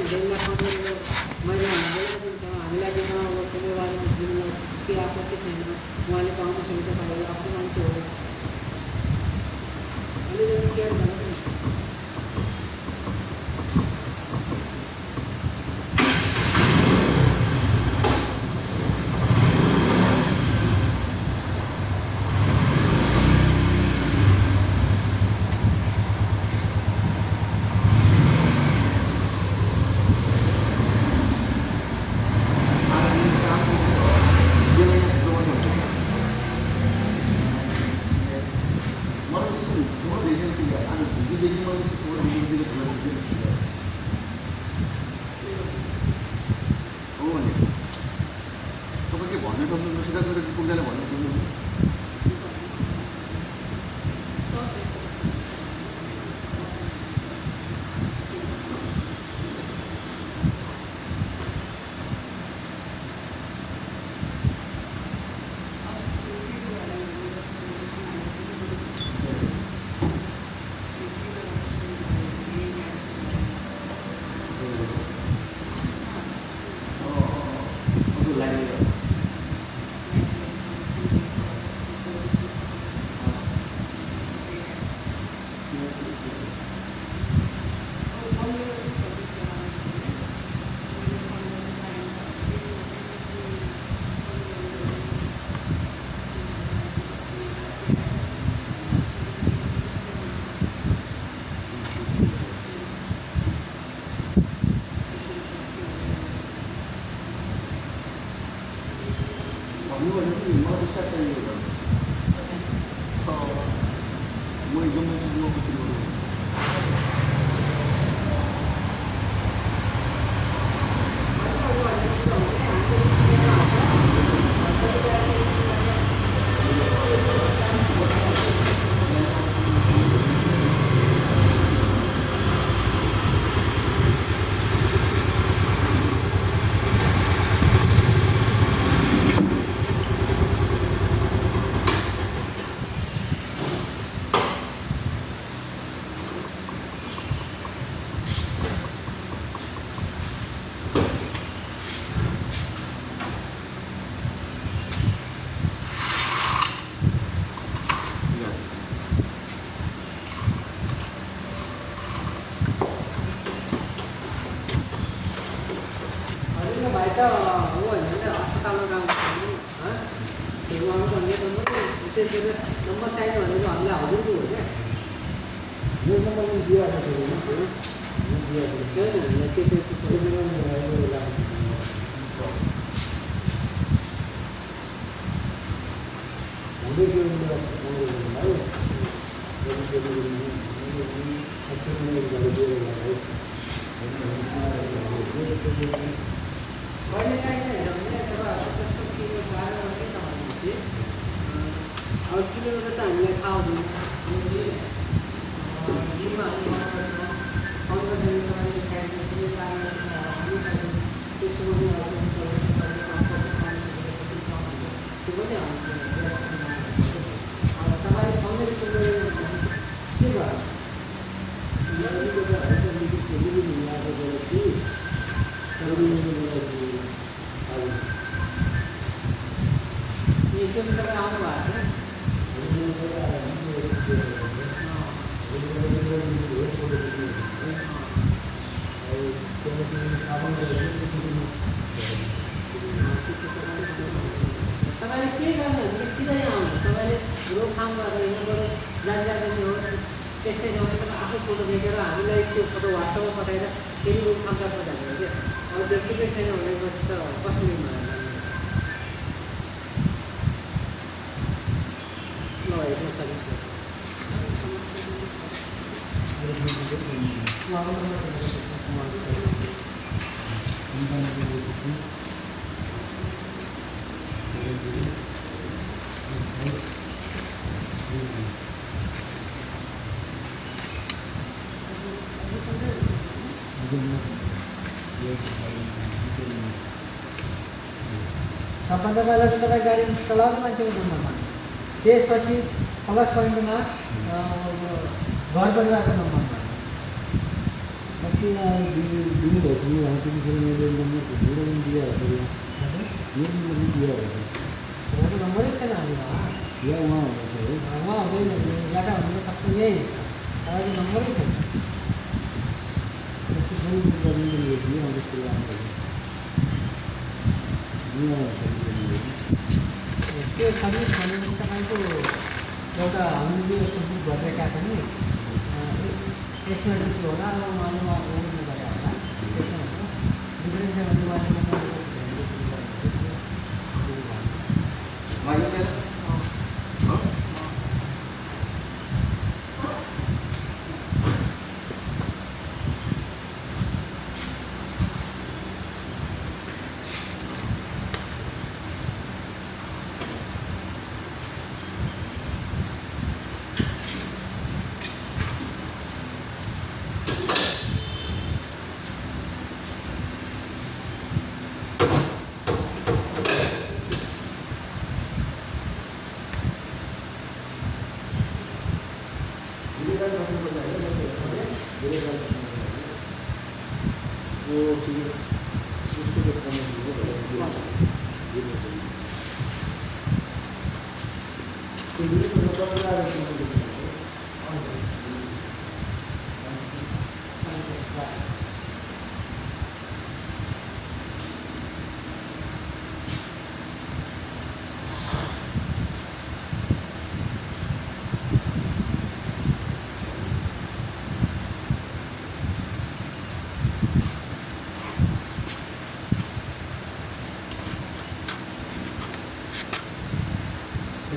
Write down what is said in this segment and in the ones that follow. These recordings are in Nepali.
हुँदैन कन्ट्रोल मैले हामीलाई दिन अब कुनै दिनु के आपत्ति छैन उहाँले पाउनु सक्छ तपाईँले आफ्नो मान्छे हो अलिकति केयर गर्नु नंबर चाहिए भने हामीलाई हजुरको हो क्या यो नम्बर दिया था दिया और किलोमीटर त हामीलाई थाहा हुँदैन तपाईँले के गर्नुहुन्छ सिधै आउनु तपाईँले रोकथाम गरेर यहाँबाट जानकारी हो त्यस्तै जग्गा तपाईँ आफै फोटो देखेर हामीलाई त्यो फोटो वाट्सएपमा पठाएर फेरि रोकथाम गर्न जाने क्या अब व्यक्तिगत छैन भनेपछि त कसरी ल यसमा सकिन्छ सबभन्दा पहिला चाहिँ तपाईँ गाडी चलाउने मान्छेको नम्बरमा त्यसपछि प्लस पोइन्टमा घर परिवारको नम्बरमा दिनु भएको थियो यहाँ पनि फेरि मैले मेरो पनि दिया हो यो पनि दिया हो उहाँको नम्बरै छैन हामीमा या उहाँ हुनुहुन्छ है उहाँ हुँदैन डाटा हुनु सक्छ यही तपाईँको नम्बरै छैन त्यस्तो सबै गरिदिनु थियो अन्त त्यसको राम्रो त्यो सर्भिस भनेको तपाईँको एउटा हामीले यस्तो बुक गरिरहेका छौँ नि यसमा चाहिँ होला अब उहाँले उहाँले गरेर होला त्यसमा डिफ्रेन्स छ भने उहाँले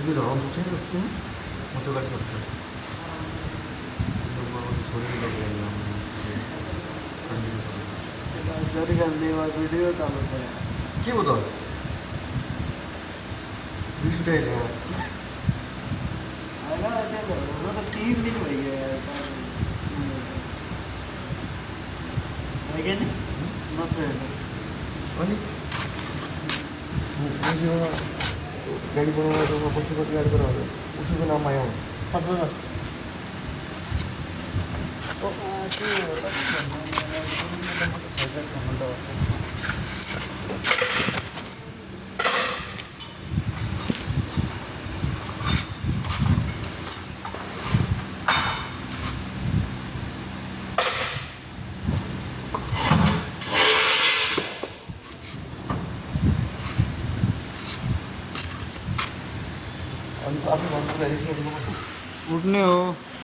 여기 나와서 챙겼고 어떡할 수 없죠. 소리라고 저리가 내가 वीडियो चालू है के हो त रिस उठाइ दियो हैन त्यो त 3 दिन भइगयो हैन नि नसोए अनि गाडी बनाउन त कति कति गाडी बनाउँछ उसको नाम आयो पत्र अनि आफ्नो भन्नु उठ्ने हो